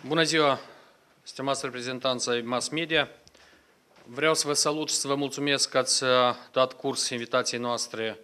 Bună ziua, stimați reprezentanți ai mass media. Vreau să vă salut și să vă mulțumesc că ați dat curs invitației noastre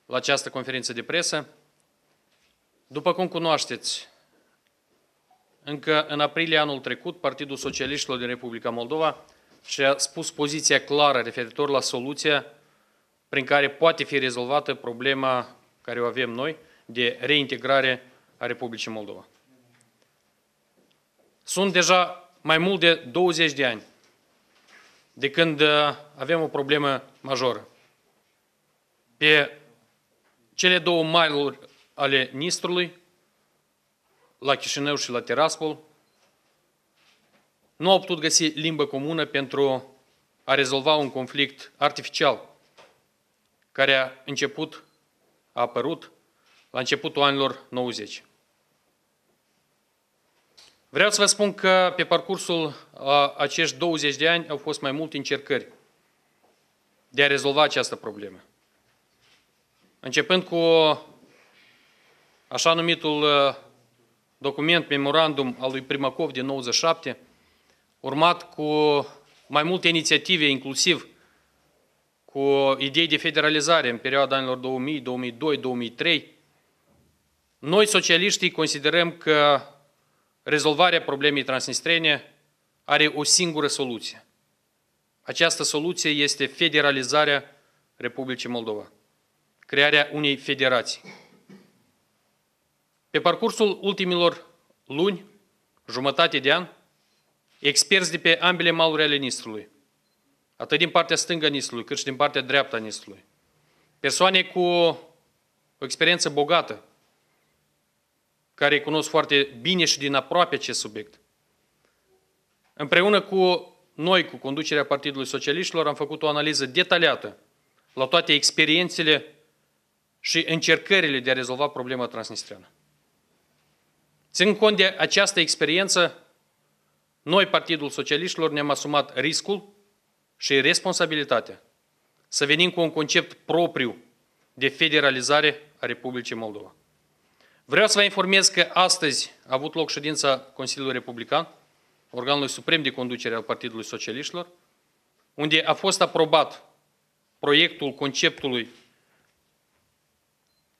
la această conferință de presă. După cum cunoașteți, încă în aprilie anul trecut, Partidul Socialiștilor din Republica Moldova și-a spus poziția clară referitor la soluția prin care poate fi rezolvată problema care o avem noi de reintegrare a Republicii Moldova. Sunt deja mai mult de 20 de ani de când avem o problemă majoră. Pe cele două maluri ale Nistrului, la Chișinău și la Tiraspol, nu au putut găsi limbă comună pentru a rezolva un conflict artificial care a apărut la începutul anilor 90. Vreau să vă spun că pe parcursul acești 20 de ani au fost mai multe încercări de a rezolva această problemă. Începând cu așa numitul document, memorandum al lui Primakov din 97, urmat cu mai multe inițiative, inclusiv cu idei de federalizare în perioada anilor 2000, 2002, 2003, noi, socialiștii, considerăm că rezolvarea problemei transnistrene are o singură soluție. Această soluție este federalizarea Republicii Moldova, crearea unei federații. Pe parcursul ultimilor luni, jumătate de an, experți de pe ambele maluri ale Nistrului, atât din partea stângă a Nistrului, cât și din partea dreaptă a Nistrului, persoane cu o experiență bogată, care cunosc foarte bine și din aproape acest subiect. Împreună cu noi, cu conducerea Partidului Socialiștilor, am făcut o analiză detaliată la toate experiențele și încercările de a rezolva problema transnistreană. Ținând cont de această experiență, noi, Partidul Socialiștilor, ne-am asumat riscul și responsabilitatea să venim cu un concept propriu de federalizare a Republicii Moldova. Vreau să vă informez că astăzi a avut loc ședința Consiliului Republican, organului suprem de conducere al Partidului Socialiștilor, unde a fost aprobat proiectul conceptului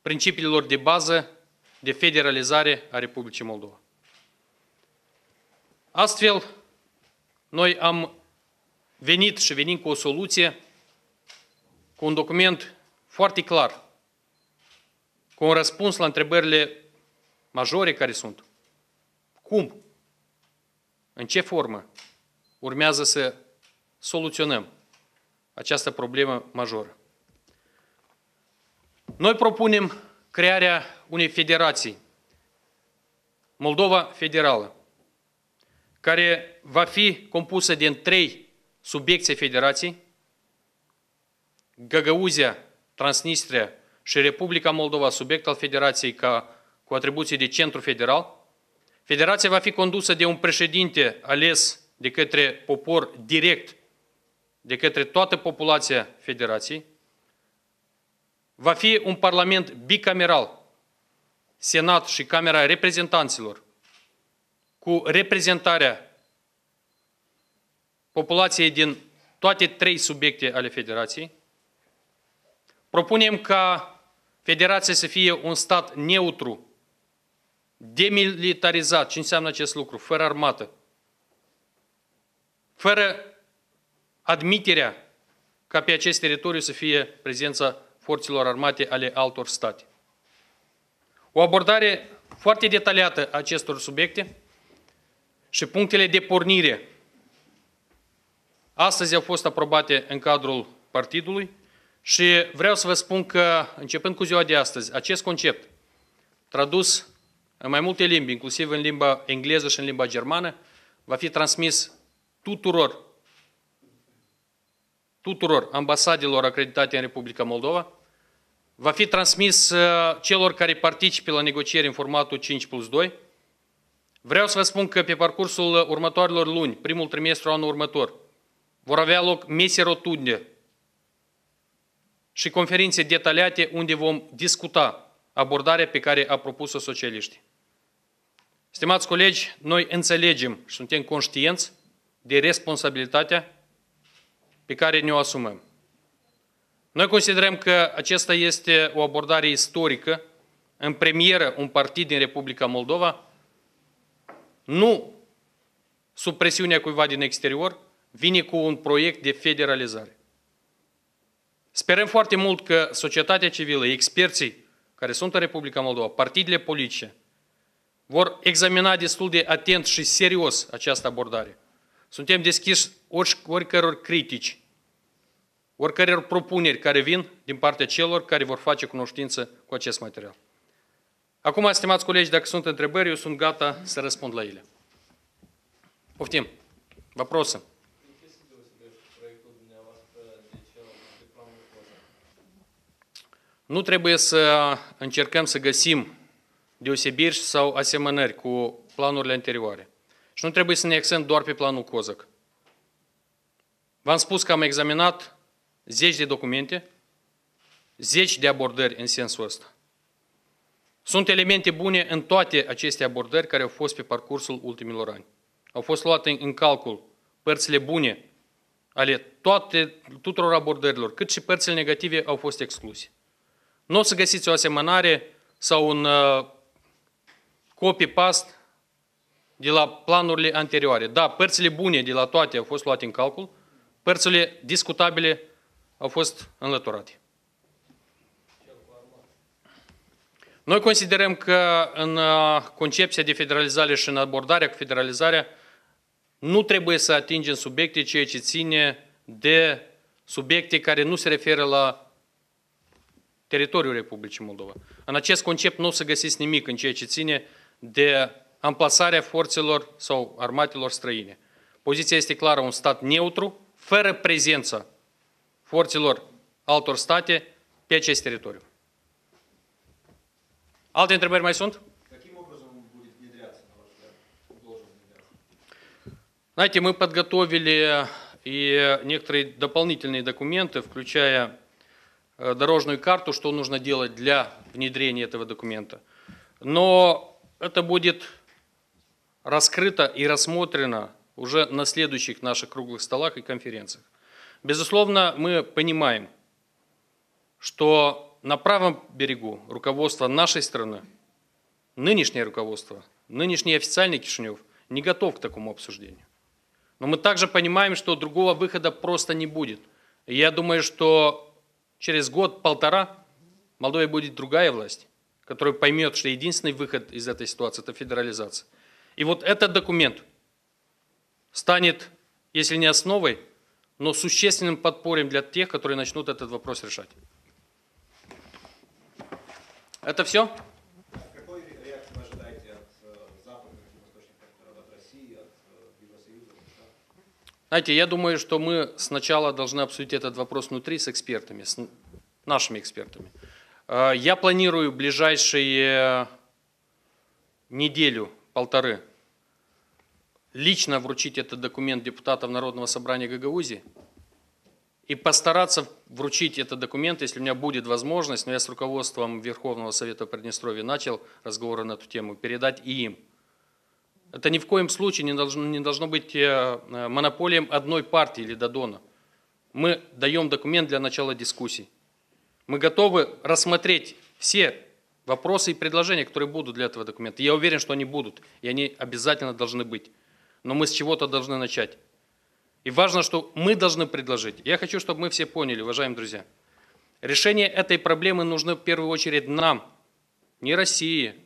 principiilor de bază de federalizare a Republicii Moldova. Astfel, noi am venit și venim cu o soluție, cu un document foarte clar, cu un răspuns la întrebările majore care sunt. Cum? În ce formă urmează să soluționăm această problemă majoră? Noi propunem crearea unei federații, Moldova Federală, care va fi compusă din 3 subiecte federații, Găgăuzia, Transnistria și Republica Moldova, subiect al federației cu atribuții de centru federal. Federația va fi condusă de un președinte ales de către popor direct, de către toată populația federației. Va fi un parlament bicameral, Senat și Camera Reprezentanților, cu reprezentarea populației din toate 3 subiecte ale federației. Propunem ca federația să fie un stat neutru, demilitarizat. Ce înseamnă acest lucru? Fără armată. Fără admiterea ca pe acest teritoriu să fie prezența forțelor armate ale altor state. O abordare foarte detaliată a acestor subiecte și punctele de pornire astăzi au fost aprobate în cadrul partidului și vreau să vă spun că, începând cu ziua de astăzi, acest concept, tradus în mai multe limbi, inclusiv în limba engleză și în limba germană, va fi transmis tuturor ambasadelor acreditate în Republica Moldova, va fi transmis celor care participă la negocieri în formatul 5+2. Vreau să vă spun că pe parcursul următoarelor luni, primul trimestru anul următor, vor avea loc mese rotunde și conferințe detaliate unde vom discuta abordarea pe care a propus-o socialiștii. Stimați colegi, noi înțelegem și suntem conștienți de responsabilitatea pe care ne-o asumăm. Noi considerăm că acesta este o abordare istorică, în premieră un partid din Republica Moldova, nu sub presiunea cuiva din exterior, vine cu un proiect de federalizare. Sperăm foarte mult că societatea civilă, experții care sunt în Republica Moldova, partidele politice, vor examina destul de atent și serios această abordare. Suntem deschiși oricăror critici, oricăror propuneri care vin din partea celor care vor face cunoștință cu acest material. Acum, stimați colegi, dacă sunt întrebări, eu sunt gata să răspund la ele. Poftim. Vопросы. Nu trebuie să încercăm să găsim deosebiri sau asemănări cu planurile anterioare. Și nu trebuie să ne axăm doar pe planul COSAC. V-am spus că am examinat 10 de documente, 10 de abordări în sensul ăsta. Sunt elemente bune în toate aceste abordări care au fost pe parcursul ultimilor ani. Au fost luate în calcul părțile bune ale tuturor abordărilor, cât și părțile negative au fost excluse. Nu o să găsiți o asemănare sau un copy-paste de la planurile anterioare. Da, părțile bune de la toate au fost luate în calcul, părțile discutabile au fost înlăturate. Noi considerăm că în concepția de federalizare și în abordarea cu federalizarea nu trebuie să atingem subiecte ceea ce ține de subiecte care nu se referă la teritoriul Republicii Moldova. În acest concept nu o să găsiți nimic în ceea ce ține de amplasarea forțelor sau armatelor străine. Poziția este clară, un stat neutru, fără prezența forțelor altor state pe acest teritoriu. Alte întrebări mai sunt? Знаете, мы подготовили и некоторые дополнительные документы, включая дорожную карту, что нужно делать для внедрения этого документа. Но это будет раскрыто и рассмотрено уже на следующих наших круглых столах и конференциях. Безусловно, мы понимаем, что на правом берегу руководство нашей страны, нынешнее руководство, нынешний официальный Кишинев не готов к такому обсуждению. Но мы также понимаем, что другого выхода просто не будет. И я думаю, что через год-полтора в Молдове будет другая власть, которая поймет, что единственный выход из этой ситуации – это федерализация. И вот этот документ станет, если не основой, но существенным подспорьем для тех, которые начнут этот вопрос решать. Это все? Какой реакции вы ожидаете от западных и восточных партнеров, от России, от Евросоюза? Знаете, я думаю, что мы сначала должны обсудить этот вопрос внутри с экспертами, с нашими экспертами. Я планирую ближайшие неделю-полторы лично вручить этот документ депутатам Народного собрания Гагаузии и постараться вручить этот документ, если у меня будет возможность, но я с руководством Верховного Совета Приднестровья начал разговоры на эту тему, передать и им. Это ни в коем случае не должно быть монополией одной партии или Додона. Мы даем документ для начала дискуссий. Мы готовы рассмотреть все вопросы и предложения, которые будут для этого документа. Я уверен, что они будут, и они обязательно должны быть. Но мы с чего-то должны начать. И важно, что мы должны предложить. Я хочу, чтобы мы все поняли, уважаемые друзья. Решение этой проблемы нужно в первую очередь нам, не России,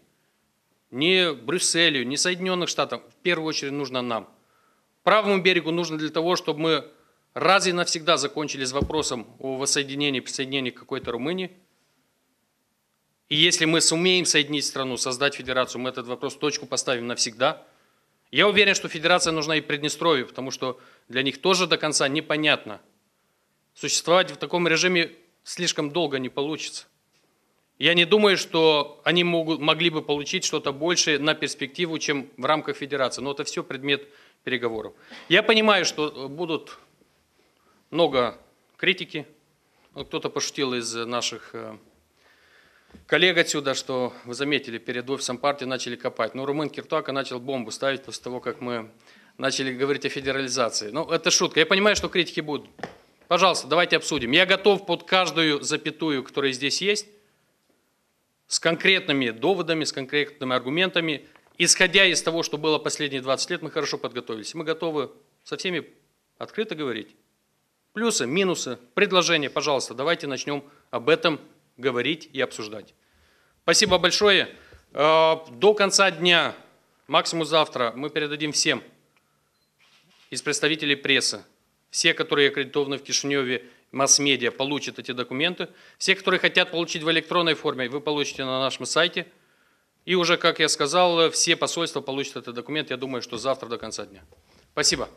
не Брюсселю, не Соединенных Штатов. В первую очередь нужно нам. Правому берегу нужно для того, чтобы мы раз и навсегда закончили с вопросом о воссоединении, присоединении к какой-то Румынии. И если мы сумеем соединить страну, создать федерацию, мы этот вопрос точку поставим навсегда. Я уверен, что федерация нужна и Приднестровью, потому что для них тоже до конца непонятно. Существовать в таком режиме слишком долго не получится. Я не думаю, что они могли бы получить что-то большее на перспективу, чем в рамках федерации. Но это все предмет переговоров. Я понимаю, что будут много критики. Кто-то пошутил из наших коллег отсюда, что вы заметили, перед офисом партии начали копать. Ну, Румын Киртуака начал бомбу ставить после того, как мы начали говорить о федерализации. Ну, это шутка. Я понимаю, что критики будут. Пожалуйста, давайте обсудим. Я готов под каждую запятую, которая здесь есть, с конкретными доводами, с конкретными аргументами, исходя из того, что было последние 20 лет, мы хорошо подготовились. Мы готовы со всеми открыто говорить. Плюсы, минусы, предложения, пожалуйста, давайте начнем об этом говорить и обсуждать. Спасибо большое. До конца дня, максимум завтра, мы передадим всем из представителей прессы. Все, которые аккредитованы в Кишиневе, масс-медиа, получат эти документы. Все, которые хотят получить в электронной форме, вы получите на нашем сайте. И уже, как я сказал, все посольства получат этот документ, я думаю, что завтра до конца дня. Спасибо.